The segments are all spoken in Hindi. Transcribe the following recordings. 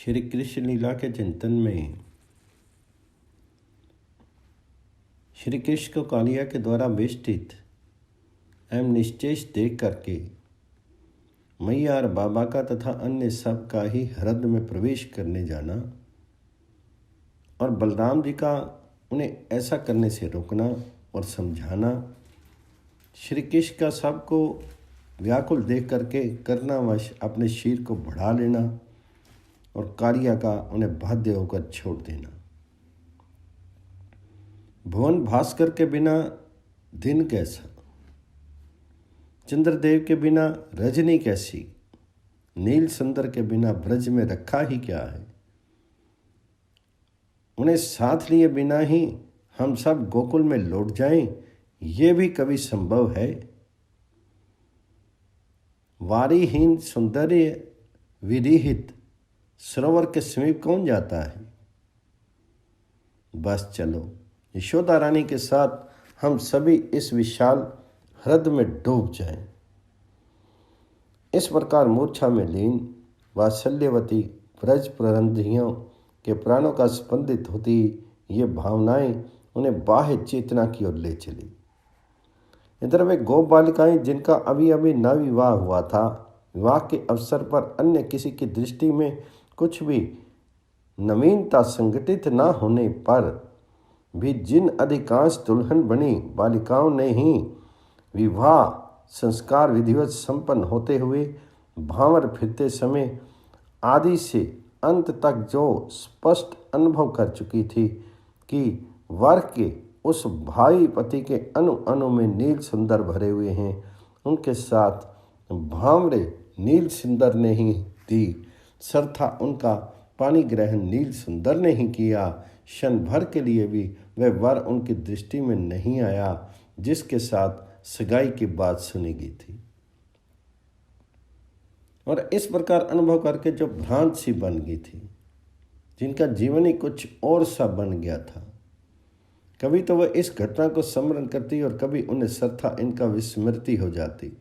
श्री कृष्ण लीला के चिंतन में श्री कृष्ण को कालिया के द्वारा वेष्टित एवं निश्चेष देख करके मैया और बाबा का तथा अन्य सब का ही हृदय में प्रवेश करने जाना और बलराम जी का उन्हें ऐसा करने से रोकना और समझाना, श्री कृष्ण का सबको व्याकुल देख करके करनावश अपने शीर को बढ़ा लेना और कालिया का उन्हें बाध्य होकर छोड़ देना। भुवन भास्कर के बिना दिन कैसा, चंद्रदेव के बिना रजनी कैसी, नील सुंदर के बिना ब्रज में रखा ही क्या है। उन्हें साथ लिए बिना ही हम सब गोकुल में लौट जाएं, ये भी कभी संभव है। वारीहीन सौंदर्य विरहित सरोवर के समीप कौन जाता है। बस चलो यशोदा रानी के साथ हम सभी इस विशाल हृदय में डूब जाएं। इस प्रकार मूर्छा में लीन वात्सल्यवती ब्रज प्ररंधियों के प्राणों का स्पंदित होती ये भावनाएं उन्हें बाह्य चेतना की ओर ले चली। इधर वे गोप बालिकाएं जिनका अभी अभी नवविवाह हुआ था, विवाह के अवसर पर अन्य किसी की दृष्टि में कुछ भी नवीनता संगठित न होने पर भी जिन अधिकांश दुल्हन बनी बालिकाओं ने ही विवाह संस्कार विधिवत संपन्न होते हुए भांवर फिरते समय आदि से अंत तक जो स्पष्ट अनुभव कर चुकी थी कि वर के उस भाई पति के अणु अणु में नील सुंदर भरे हुए हैं, उनके साथ भांवरे नील सुंदर ने ही दी सरथा उनका पानी ग्रहण नील सुंदर ने ही किया। क्षण भर के लिए भी वह वर उनकी दृष्टि में नहीं आया जिसके साथ सगाई की बात सुनी गई थी। और इस प्रकार अनुभव करके जो भ्रांत सी बन गई थी, जिनका जीवन ही कुछ और सा बन गया था, कभी तो वह इस घटना को स्मरण करती और कभी उन्हें सरथा इनका विस्मृति हो जाती।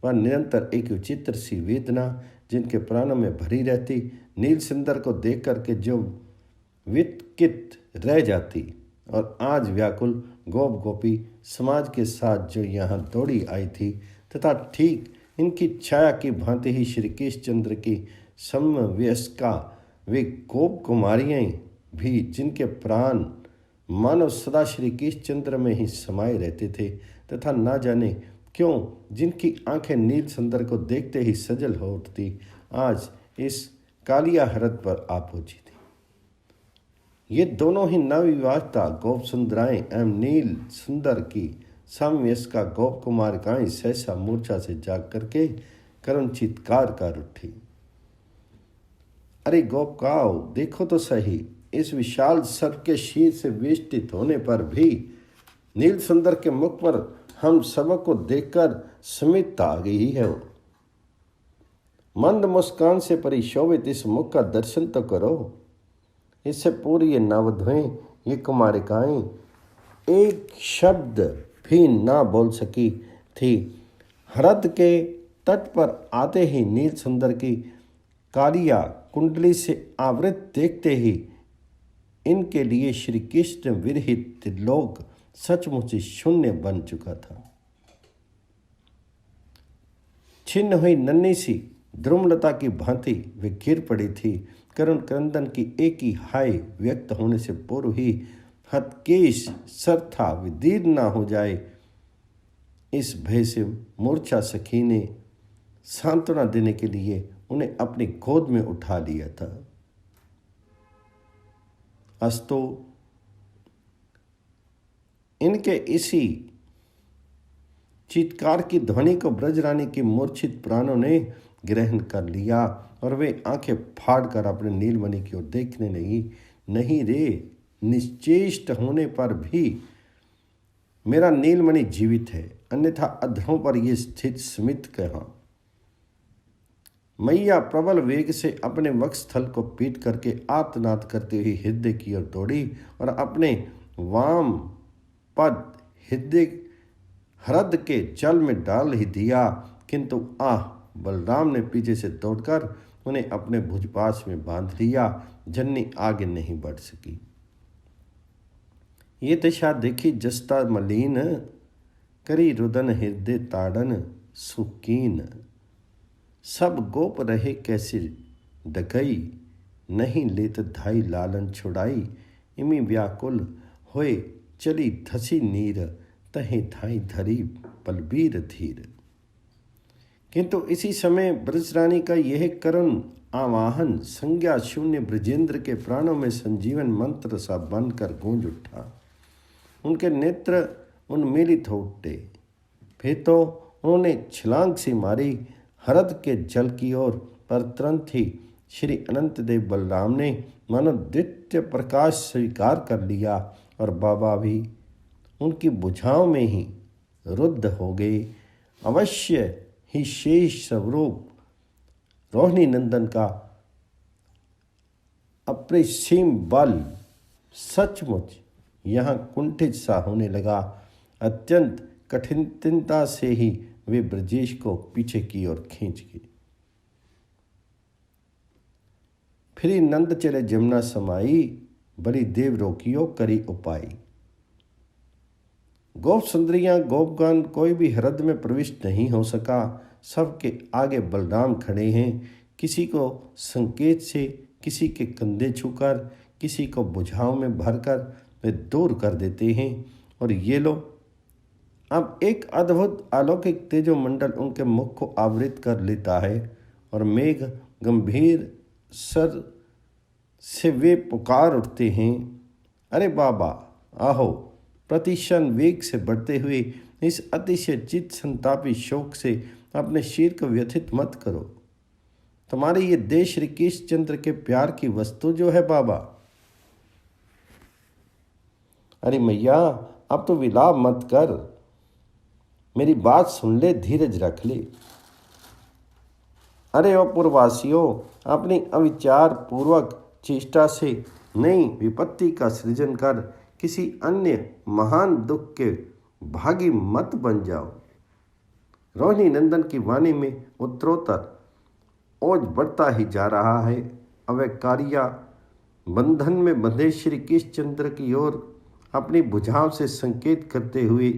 वह निरंतर एक विचित्र सी वेदना जिनके प्राणों में भरी रहती, नील सुंदर को देख करके जो वितकित रह जाती और आज व्याकुल गोप गोपी समाज के साथ जो यहाँ दौड़ी आई थी तथा ठीक इनकी छाया की भांति ही श्री कृष्णचंद्र की समवयस्का वे गोप कुमारियाँ भी जिनके प्राण मानव सदा श्री कृष्णचंद्र में ही समाये रहते थे तथा ना जाने क्यों जिनकी आंखें नील सुंदर को देखते ही सजल हो उठती, आज इस कालिया हृदय पर आ पहुंची थी। ये दोनों ही नवविवाहिता गोप सुंदराएं एवं नील सुंदर की समवयस्का गोप कुमारिकाएं सहसा मूर्छा से जाग करके करुण चित्कार कर उठी। अरे गोपकाओ, देखो तो सही, इस विशाल सर्प के शीर से वेष्टित होने पर भी नील सुंदर के मुख पर हम सबको देखकर स्मित आ गई है। मंद मुस्कान से परिशोभित इस मुख का दर्शन तो करो। इससे पूरी ये नवधुएं, ये कुमारिकाएं एक शब्द भी ना बोल सकी थी। हृदय के तट पर आते ही नील सुंदर की कालिया कुंडली से आवृत देखते ही इनके लिए श्री कृष्ण विरहित लोक सचमुच ही शून्य बन चुका था। छिन्न हुई नन्ही सी ध्रुमलता की भांति वे गिर पड़ी थी। करुण क्रंदन की एक ही हाय व्यक्त होने से पूर्व ही हतकेश सरथा विदीर्ण ना हो जाए, इस भय से मूर्छा सखी ने सांत्वना देने के लिए उन्हें अपनी गोद में उठा लिया था। अस्तु इनके इसी चित्कार की ध्वनि को ब्रजरानी की मूर्छित प्राणों ने ग्रहण कर लिया और वे आंखें फाड़कर अपने नीलमणि की ओर देखने लगी। नहीं रे, निश्चेष्ट होने पर भी मेरा नीलमणि जीवित है, अन्यथा अधरों पर ये स्थित स्मित कहाँ। मैया प्रबल वेग से अपने वक्षस्थल को पीट करके आर्तनाद करते हुए हृदय की ओर दौड़ी और अपने वाम पद हृदय के जल में डाल ही दिया, किंतु बलराम ने पीछे से दौड़कर उन्हें अपने भुजपाश में बांध लिया। जननी आगे नहीं बढ़ सकी। ये दशा देखी जस्ता मलीन, करी रुदन हृदय ताड़न सुकीन। सब गोप रहे कैसे डकई, नहीं लेत धाई लालन छुड़ाई। इमी व्याकुल होए चली धसी नीर, तहे धाई धरी बलबीर धीर। किंतु इसी समय ब्रजरानी का यह करुण आवाहन संज्ञा शून्य ब्रजेंद्र के प्राणों में संजीवन मंत्र सा बनकर गूंज उठा। उनके नेत्र उन्मीलित हो उठे। फिर तो उन्होंने छलांग सी मारी हरद के जल की ओर, पर तुरंत ही श्री अनंत देव बलराम ने मानो द्वितीय प्रकाश स्वीकार कर लिया और बाबा भी उनकी बुझाओं में ही रुद्ध हो गए। अवश्य ही शेष स्वरूप रोहिणी नंदन का अपरिसीम बल सचमुच यहाँ कुंठित सा होने लगा। अत्यंत कठिनता से ही वे ब्रजेश को पीछे की ओर खींच गए। फिर नंद चले जमुना समाई, बड़ी देव रोकियो करी उपाय। गोप सुंदरियां गोपगण कोई भी हृदय में प्रविष्ट नहीं हो सका। सबके आगे बलराम खड़े हैं। किसी को संकेत से, किसी के कंधे छूकर, किसी को बुझाओं में भरकर वे दूर कर देते हैं। और ये लोग अब एक अद्भुत अलौकिक तेजोमंडल उनके मुख को आवृत कर लेता है और मेघ गंभीर सर से वे पुकार उठते हैं, अरे बाबा आहो। प्रतिक्षण वेग से बढ़ते हुए इस अतिशय चित्त संतापी शोक से अपने शीर को व्यथित मत करो। तुम्हारे ये देश श्री कृष्णचंद्र के प्यार की वस्तु जो है बाबा। अरे मैया अब तो विलाप मत कर, मेरी बात सुन ले, धीरज रख ले। अरे ओ पूर्ववासियों, अपनी अविचार पूर्वक चेष्टा से नई विपत्ति का सृजन कर किसी अन्य महान दुख के भागी मत बन जाओ। रोहिणी नंदन की वाणी में उत्तरोत्तर ओज बढ़ता ही जा रहा है। अवै कारिया बंधन में बंधे श्री कृष्णचंद्र की ओर अपनी भुजाओं से संकेत करते हुए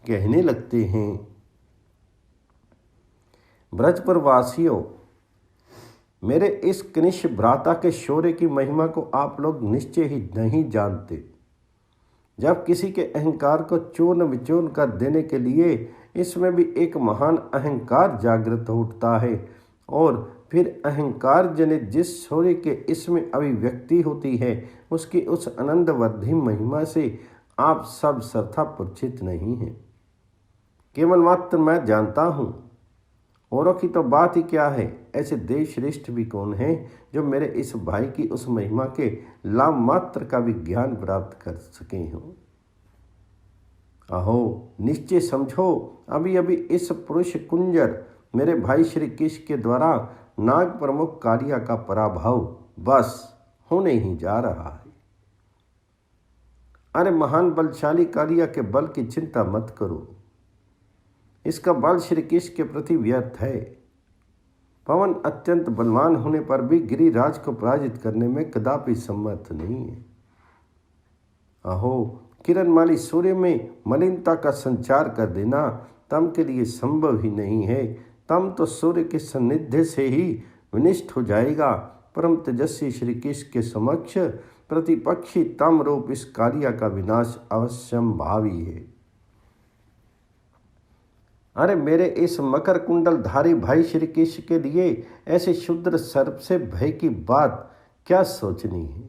कहने लगते हैं, ब्रजपुर वासियों, मेरे इस कनिष्ठ भ्राता के शौर्य की महिमा को आप लोग निश्चय ही नहीं जानते। जब किसी के अहंकार को चूर्ण विचूर्ण कर देने के लिए इसमें भी एक महान अहंकार जागृत हो उठता है और फिर अहंकार जनित जिस शौर्य के इसमें अभिव्यक्ति होती है उसकी उस आनंदवर्धी महिमा से आप सब सर्था परिचित नहीं हैं। केवल मात्र मैं जानता हूँ, औरों की तो बात ही क्या है। ऐसे देव श्रेष्ठ भी कौन हैं जो मेरे इस भाई की उस महिमा के लाभ मात्र का भी ज्ञान प्राप्त कर सके हों। अहो निश्चय समझो, अभी अभी इस पुरुष कुंजर मेरे भाई श्री कृष्ण के द्वारा नाग प्रमुख कारिया का पराभव बस होने ही जा रहा है। अरे महान बलशाली कारिया के बल की चिंता मत करो, इसका बल श्री कृष्ण के प्रति व्यर्थ है। पवन अत्यंत बलवान होने पर भी गिरिराज को पराजित करने में कदापि समर्थ नहीं है। अहो किरणमाली सूर्य में मलिनता का संचार कर देना तम के लिए संभव ही नहीं है। तम तो सूर्य के सानिध्य से ही विनिष्ट हो जाएगा। परम तेजस्वी श्री कृष्ण के समक्ष प्रतिपक्षी तम रूप इस कारिया का विनाश अवश्यंभावी है। अरे मेरे इस मकर कुंडल धारी भाई श्री कृष्ण के लिए ऐसे क्षुद्र सर्प से भय की बात क्या सोचनी है।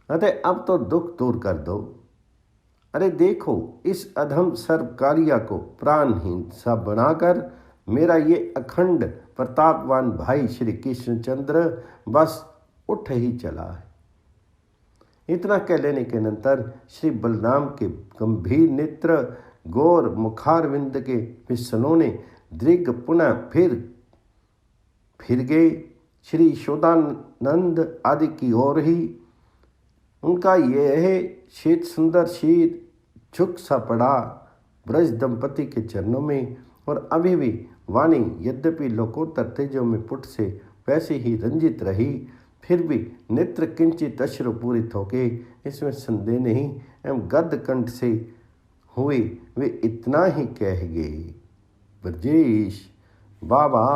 अतः अब तो दुख दूर कर दो। अरे देखो इस अधम सर्प कारिया को प्राणहीन सा बनाकर मेरा ये अखंड प्रतापवान भाई श्री कृष्णचंद्र बस उठ ही चला है। इतना कह लेने के अनंतर श्री बलराम के गंभीर नेत्र गौर मुखारविंद के विसनों दृग पुनः फिर गए श्री यशोदानंद आदि की ओर ही। उनका यह श्वेत सुंदर शीर झुक सा पड़ा ब्रज दंपति के चरणों में और अभी भी वाणी यद्यपि लोकोत्तर तेजों में पुट से वैसे ही रंजित रही, फिर भी नेत्र किंचित अश्रुपूरित हो गए, इसमें संदेह नहीं। एवं गद्य कंठ से हुए वे इतना ही कह गए, ब्रजेश बाबा,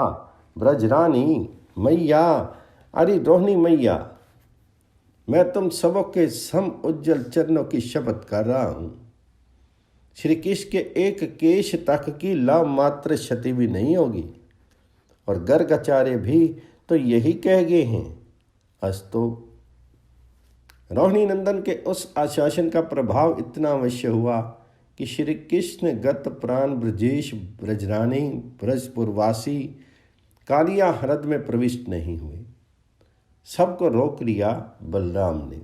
ब्रजरानी मैया, अरे रोहिणी मैया, मैं तुम सबों के सम उज्जवल चरणों की शपथ कर रहा हूँ, श्री कृष्ण के एक केश तक की लव मात्र क्षति भी नहीं होगी। और गर्गाचार्य भी तो यही कह गए हैं। अस्तु। रोहिणी नंदन के उस आश्वासन का प्रभाव इतना अवश्य हुआ कि श्री कृष्ण गत प्राण ब्रजेश ब्रजरानी ब्रजपुरवासी कालिया हृद में प्रविष्ट नहीं हुए। सबको रोक लिया बलराम ने,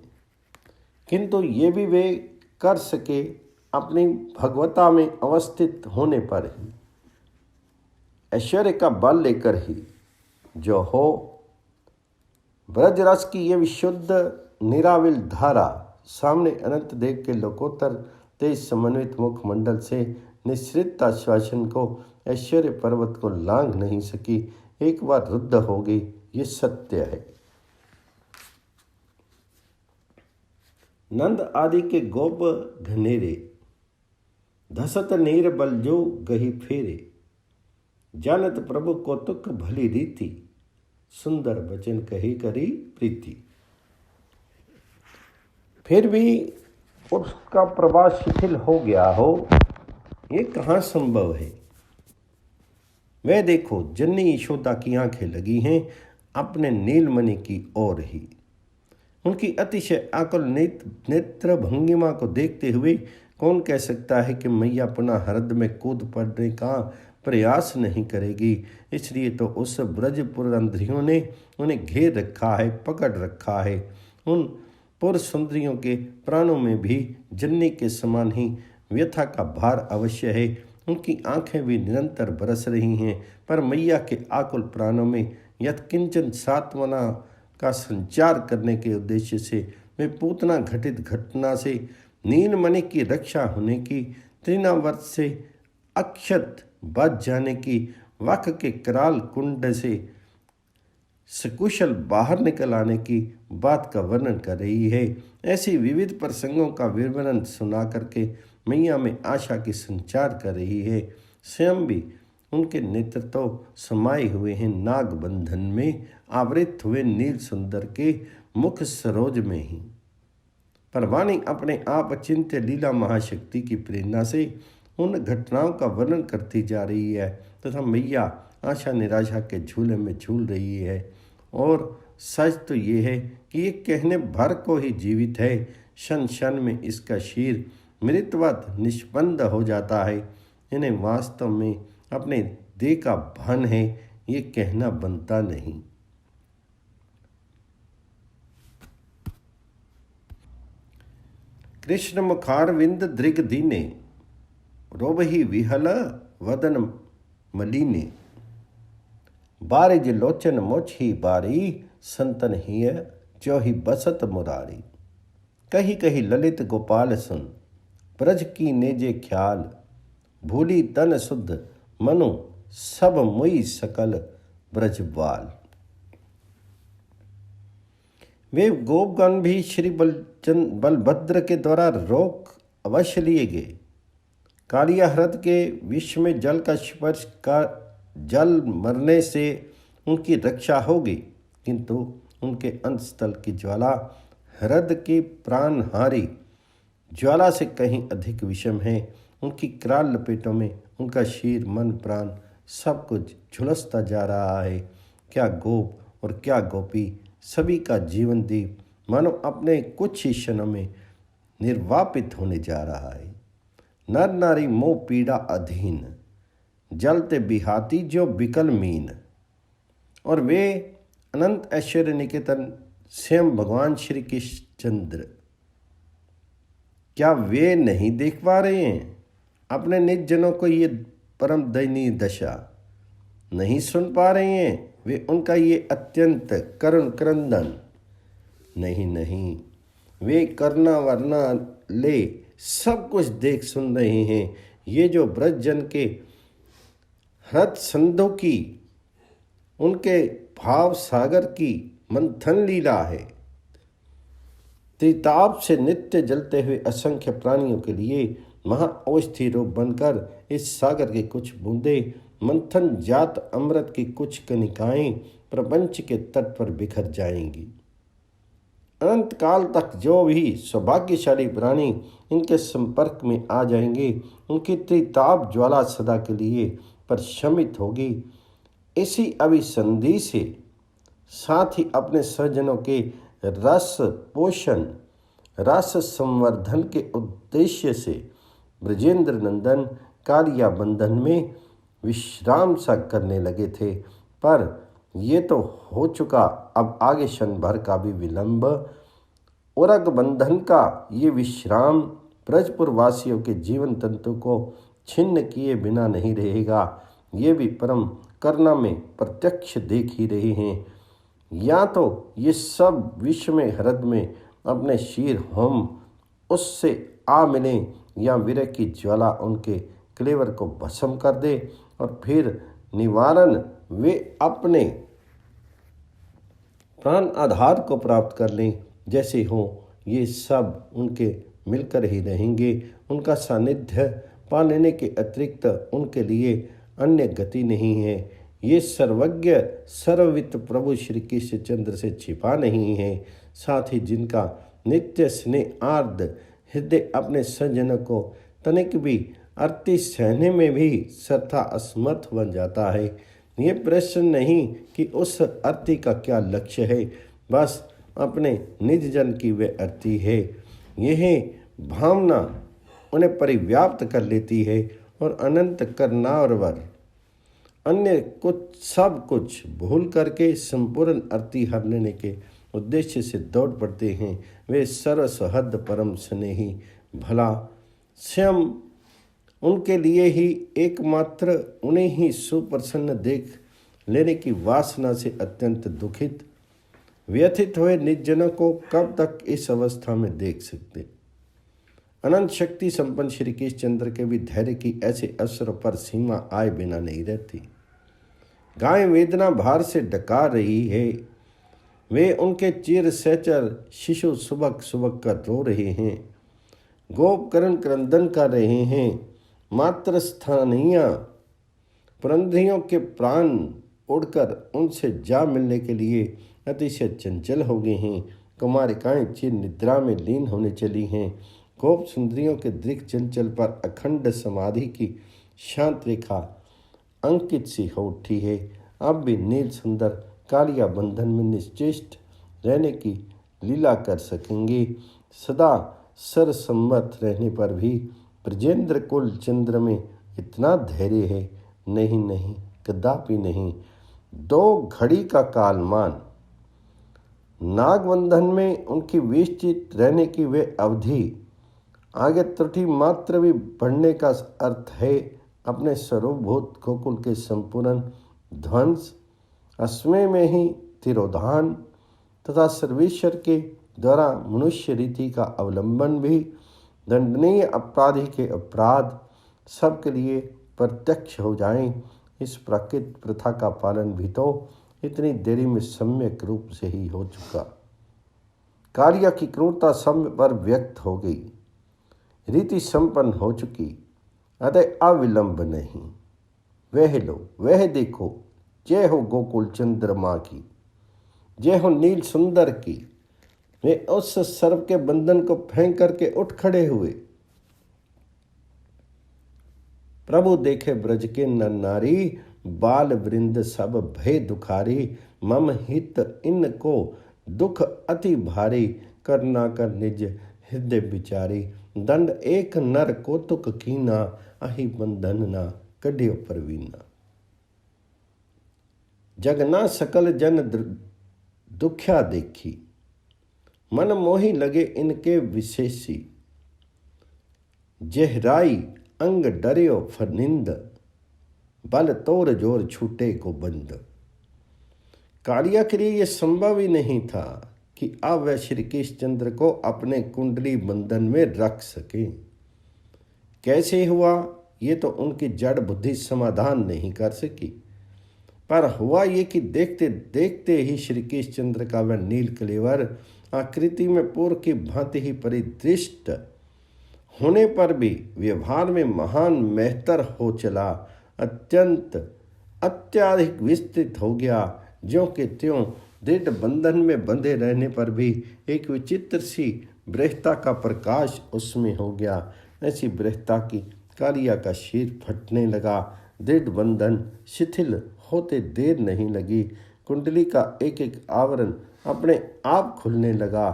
किंतु ये भी वे कर सके अपनी भगवता में अवस्थित होने पर ही, ऐश्वर्य का बल लेकर ही। जो हो ब्रजरस की ये विशुद्ध निराविल धारा सामने अनंत देव के लोकोत्तर तेज समन्वित मुखमंडल से निश्रित आश्वासन को ऐश्वर्य पर्वत को लांघ नहीं सकी। एक बार रुद्ध हो गई, ये सत्य है। नंद आदि के गोप घनेरे धसत नीर बल जो गही फेरे, जानत प्रभु कौतुक भली रीति, सुंदर वचन कही करी प्रीति। फिर भी उसका प्रवास शिथिल हो गया हो, ये कहाँ संभव है। वह देखो, जननी यशोदा की आंखें लगी हैं अपने नीलमणि की ओर ही। उनकी अतिशय आकुल नेत्र भंगिमा को देखते हुए कौन कह सकता है कि मैया पुनः हृद में कूद पड़ने का प्रयास नहीं करेगी। इसलिए तो उस ब्रजपुरंध्रियों ने उन्हें घेर रखा है, पकड़ रखा है। उन पुर सुंदरियों के प्राणों में भी जननी के समान ही व्यथा का भार अवश्य है। उनकी आंखें भी निरंतर बरस रही हैं, पर मैया के आकुल प्राणों में यत्किंचन सात्वना का संचार करने के उद्देश्य से वे पूतना घटित घटना से नीलमणि की रक्षा होने की, तृणावर्त से अक्षत बच जाने की, वक्र के कराल कुंड से सकुशल बाहर निकल आने की बात का वर्णन कर रही है। ऐसी विविध प्रसंगों का विवरण सुना करके मैया में आशा की संचार कर रही है। स्वयं भी उनके नेत्र तो समाये हुए हैं नाग बंधन में आवृत हुए नील सुंदर के मुख सरोज में ही। पर वाणी अपने आप अचिंत्य लीला महाशक्ति की प्रेरणा से उन घटनाओं का वर्णन करती जा रही है तथा मैया आशा निराशा के झूले में झूल रही है। और सच तो ये है कि ये कहने भर को ही जीवित है, क्षण क्षण में इसका शीर मृतवत निष्पन्द हो जाता है। इन्हें वास्तव में अपने देह का भान है, ये कहना बनता नहीं। कृष्ण मुखारविंद दृग दीने, रोबही विहल वदन मलीने, बारिज लोचन मोछी बारी, संतन हिय जो ही बसत मुरारी। कही कही ललित गोपाल सुन, ब्रज की नेजे ख्याल, भूली तन शुद्ध मनु सब मुई सकल ब्रजवाल। वे गोपगण भी श्री बलभद्र के द्वारा रोक अवश्य लिए गए। कालिया हृद के विश्व में जल का स्पर्श का जल मरने से उनकी रक्षा होगी, किंतु उनके अंतस्थल की ज्वाला हृद की प्राणहारी ज्वाला से कहीं अधिक विषम है। उनकी कराल लपेटों में उनका शीर मन प्राण सब कुछ झुलसता जा रहा है। क्या गोप और क्या गोपी, सभी का जीवन दीप मानो अपने कुछ ही क्षणों में निर्वापित होने जा रहा है। नर नारी मोह पीड़ा अधीन, जलते बिहाती जो बिकल मीन। और वे अनंत ऐश्वर्य निकेतन स्वयं भगवान श्री कृष्णचंद्र, क्या वे नहीं देख पा रहे हैं अपने निज जनों को ये परम दयनीय दशा? नहीं सुन पा रहे हैं वे उनका ये अत्यंत करुण क्रंदन? नहीं नहीं, वे करना वरना ले सब कुछ देख सुन रहे हैं। ये जो ब्रज जन के हृद संधों की, उनके भाव सागर की मंथन लीला है। त्रिताप से नित्य जलते हुए असंख्य प्राणियों के लिए महाऔषधि रूप बनकर इस सागर की कुछ बूंदे, मंथन जात अमृत की कुछ कणिकाएं प्रपंच के तट पर बिखर जाएंगी। अनंत काल तक जो भी सौभाग्यशाली प्राणी इनके संपर्क में आ जाएंगे, उनकी त्रिताप ज्वाला सदा के लिए प्रशमित होगी। इसी अभिसंधि से साथ ही अपने स्वजनों के रस पोषण, रस संवर्धन के उद्देश्य से ब्रजेंद्र नंदन कालिया बंधन में विश्राम सा करने लगे थे। पर ये तो हो चुका, अब आगे क्षण भर का भी विलंब। उरग बंधन का ये विश्राम ब्रजपुर वासियों के जीवन तंतु को छिन्न किए बिना नहीं रहेगा। ये भी परम करुणा में प्रत्यक्ष देख ही रहे हैं। या तो ये सब विश्व में हृदय में अपने शीर होम उससे आ मिलें, या विरह की ज्वाला उनके क्लेवर को भस्म कर दे और फिर निवारण वे अपने प्राण आधार को प्राप्त कर लें। जैसे हो ये सब उनके मिलकर ही रहेंगे। उनका सानिध्य पा लेने के अतिरिक्त उनके लिए अन्य गति नहीं है। ये सर्वज्ञ सर्ववित्त प्रभु श्री कृष्ण चंद्र से छिपा नहीं है। साथ ही जिनका नित्य स्नेह आर्द हृदय अपने सज्जनों को तनिक भी अति सहने में भी सर्था असमर्थ बन जाता है। ये प्रश्न नहीं कि उस अति का क्या लक्ष्य है, बस अपने निज जन की वे अति है। यह भावना उन्हें परिव्याप्त कर लेती है और अनंत करनावर अन्य कुछ सब कुछ भूल करके संपूर्ण अति हर लेने के उद्देश्य से दौड़ पड़ते हैं। वे सर्वसहद परम स्नेही भला स्वयं उनके लिए ही एकमात्र उन्हें ही सुप्रसन्न देख लेने की वासना से अत्यंत दुखित व्यथित हुए निर्जनों को कब तक इस अवस्था में देख सकते। अनंत शक्ति संपन्न श्री कृष्ण चंद्र के भी धैर्य की ऐसे अवसर पर सीमा आए बिना नहीं रहती। गाय वेदना भार से डकार रही है। वे उनके चिर सहचर शिशु सुबक सुबक कर रो रहे हैं। गोप करण क्रंदन कर रहे हैं। मात्र स्थानीय पुरंधरियों के प्राण उड़कर उनसे जा मिलने के लिए अतिशय चंचल हो गए हैं। कुमारिकाएं चिर निद्रा में लीन होने चली हैं। गोप सुंदरियों के दृक चंचल पर अखंड समाधि की शांत रेखा अंकित सी हो उठी है। अब भी नील सुंदर कालिया बंधन में निश्चेष्ट रहने की लीला कर सकेंगे। सदा सरसम्मत रहने पर भी ब्रजेंद्र कुल चंद्र में इतना धैर्य है? नहीं नहीं, कदापि नहीं। 2 घड़ी का कालमान, नागबंधन में उनकी विस्तृत रहने की वे अवधि, आगे त्रुटि मात्र भी बढ़ने का अर्थ है अपने स्वरूपभूत गोकुल के संपूर्ण ध्वंस, अस्मय में ही तिरोधान तथा सर्वेश्वर के द्वारा मनुष्य रीति का अवलंबन भी दंडनीय अपराधी के अपराध सबके लिए प्रत्यक्ष हो जाएं। इस प्राकृत प्रथा का पालन भी तो इतनी देरी में सम्यक रूप से ही हो चुका। कालिया की क्रूरता समय पर व्यक्त हो गई, रीति संपन्न हो चुकी, अतः अविलंब नहीं। वह लो, वह देखो, जय हो गोकुल चंद्रमा की, जय हो नील सुंदर की। वे उस सर्प के बंधन को फेंक करके उठ खड़े हुए। प्रभु देखे ब्रज के नर नारी, बाल वृंद सब भय दुखारी। मम हित इनको दुख अति भारी, करना कर निज हृदय विचारी। दंड एक नर कौतुक कीना, अहि बंधन ना कढ़ियो परवीना। जगना सकल जन दुख्या देखी, मन मोहि लगे इनके विशेषी। जहराई अंग डरियो फनिंद, बल तोड़ जोर छूटे को बंद। कालिया के लिए यह संभव ही नहीं था कि अब वह श्री कृष्ण चंद्र को अपने कुंडली बंधन में रख सके। कैसे हुआ ये तो उनकी जड़ बुद्धि समाधान नहीं कर सकी। पर हुआ ये कि देखते देखते ही श्री कृष्णचंद्र का वह नील कलेवर आकृति में पूर्व की भांति ही परिदृष्ट होने पर भी व्यवहार में महान मेहतर हो चला, अत्यंत अत्याधिक विस्तृत हो गया। ज्यों के त्यों दृढ़ बंधन में बंधे रहने पर भी एक विचित्र सी बृहता का प्रकाश उसमें हो गया। ऐसी बृहता की कालिया का शीर फटने लगा। दृढ़ बंधन शिथिल होते देर नहीं लगी। कुंडली का एक एक आवरण अपने आप खुलने लगा।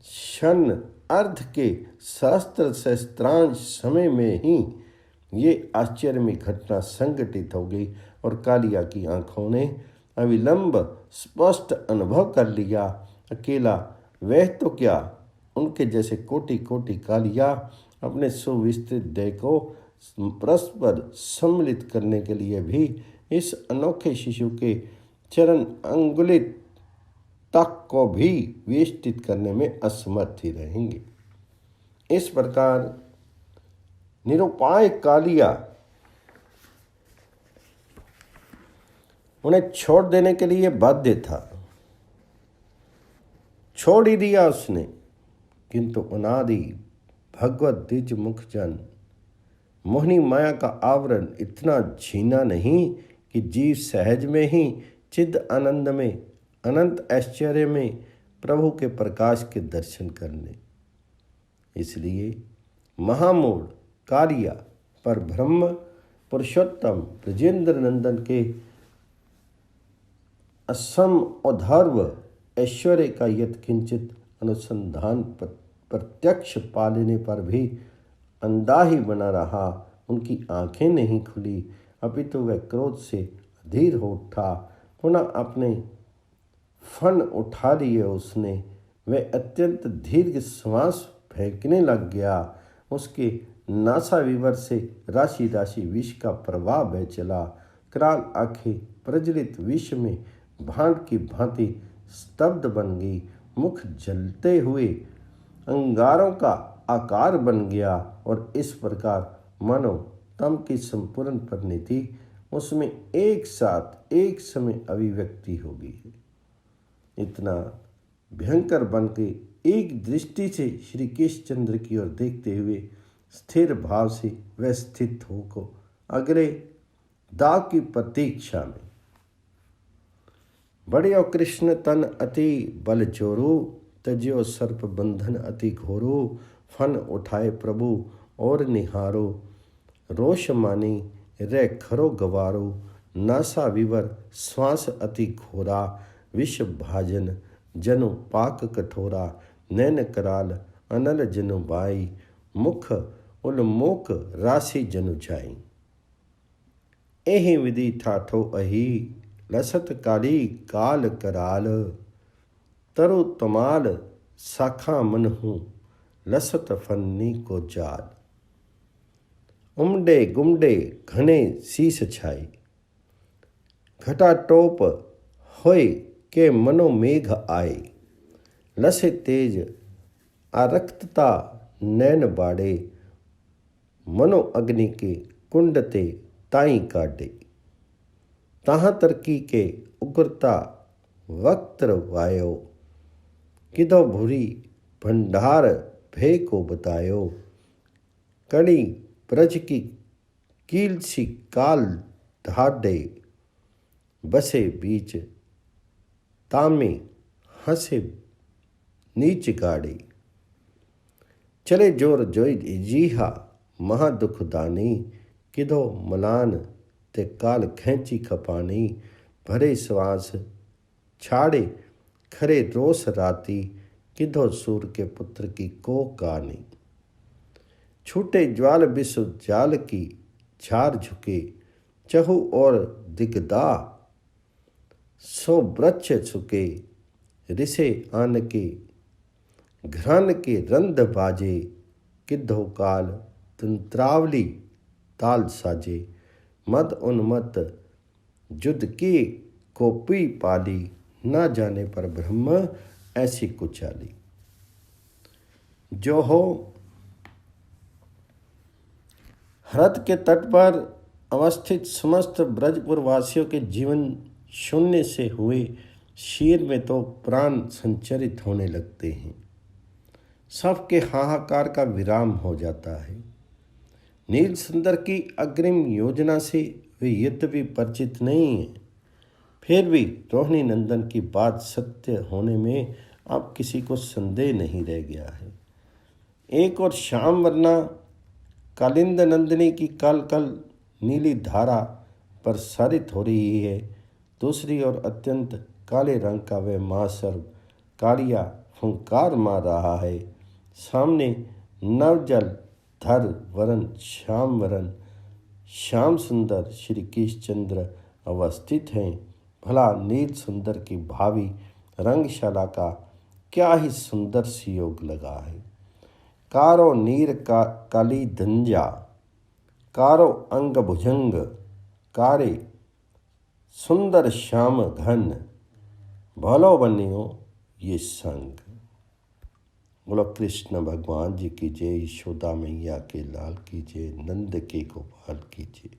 क्षण अर्ध के सहस्त्र सहस्त्रांश समय में ही ये आश्चर्यमय घटना संघटित हो गई और कालिया की आंखों ने अविलंब स्पष्ट अनुभव कर लिया। अकेला वह तो क्या, उनके जैसे कोटि कोटि कालिया अपने सुविस्तृत देह को परस्पर सम्मिलित करने के लिए भी इस अनोखे शिशु के चरण अंगुलित तक को भी वेष्टित करने में असमर्थ ही रहेंगे। इस प्रकार निरुपाय कालिया उन्हें छोड़ देने के लिए बाध्य था। छोड़ ही दिया उसने, किंतु अनादि भगवत द्विज मुख जन मोहिनी माया का आवरण इतना छीना नहीं कि जीव सहज में ही चिद आनंद में अनंत ऐश्वर्य में प्रभु के प्रकाश के दर्शन करने। इसलिए महामूढ़ कालिया पर ब्रह्म पुरुषोत्तम ब्रजेंद्र नंदन के असम औधर्व ऐश्वर्य का यत्किंचित अनुसंधान प्रत्यक्ष पा लेने पर भी अंधा ही बना रहा। उनकी आंखें नहीं खुली, अपितु वह क्रोध से अधीर हो उठा। पुनः अपने फन उठा लिए उसने। वह अत्यंत दीर्घ श्वास फेंकने लग गया। उसके नासा विवर से राशि राशि विष का प्रवाह बह चला। कराल आंखें प्रज्वलित विष में भांड की भांति स्तब्ध बन गई। मुख जलते हुए अंगारों का आकार बन गया और इस प्रकार मानो तम की संपूर्ण परिणति उसमें एक साथ एक समय अभिव्यक्ति हो गई है। इतना भयंकर बन के एक दृष्टि से श्री कृष्णचंद्र की ओर देखते हुए स्थिर भाव से वह स्थित होको अगले दाव की प्रतीक्षा में। बढ़ियो कृष्ण तन अति बल जोरू, तज्यो सर्प बंधन अति घोरो। फन उठाए प्रभु और निहारो, रोष मानी रे खरो गवारो। नासा विवर श्वास अति घोरा, विष भाजन जनु पाक कठोरा। नैन कराल अनल जनु बाई, मुख उलमोक राशि जनु जाई। एहि विधि ठाठो अही, लसत काली काल कराल। तरु तमाल साखा मनहु, लसत फन्नी को जाल। उमडे गुमडे घने शीस छाई, घटा टोप होय के मनो मेघ आए। लसे तेज आरक्तता नैन बाड़े, मनो अग्नि के कुंड ते ताई काटे। ताहाँ तरकी के उग्रता वक्त्र वायो, किदो भूरी भंडार भय को बतायो। कड़ी ब्रज की कील सी काल ढाडे, बसे बीच तामे हंसे नीच गाड़े। चले जोर जोई जीहा महादुख दानी, किदो मलान ते काल खेची खपानी। भरे श्वास छाड़े खरे रोस राती, किदो सूर के पुत्र की को गानी। छूटे ज्वाल विश्व जाल की झार झुके, चहु और दिगदा सो वृक्ष झुके। रिसे आन के घ्रान के रंध बाजे, किद्धो काल तंत्रावली ताल साजे। मद उन्मत जुद की कोपी पाली, ना जाने पर ब्रह्म ऐसी कुचाली। जो हो हृद के तट पर अवस्थित समस्त ब्रजपुर वासियों के जीवन शून्य से हुए शीर में तो प्राण संचरित होने लगते हैं। सबके हाहाकार का विराम हो जाता है। नील सुंदर की अग्रिम योजना से वे यद्यपि परिचित नहीं हैं, फिर भी रोहिणी नंदन की बात सत्य होने में अब किसी को संदेह नहीं रह गया है। एक और श्याम वर्णा कालिंद नंदिनी की कल कल नीली धारा प्रसारित हो रही है, दूसरी ओर अत्यंत काले रंग का वह महासर्व कालिया फुंकार मार रहा है। सामने नवजल धर वरन श्याम सुंदर श्री कृष्णचंद्र अवस्थित हैं। भला नील सुंदर की भावी रंगशाला का क्या ही सुंदर योग लगा है। कारो नीर का काली धंजा, कारो अंग भुजंग, कारे सुंदर श्याम घन, भलो बनियो ये संग। बोलो कृष्ण भगवान जी की जय, यशोदा मैया के लाल की जय, नंद के गोपाल की जय।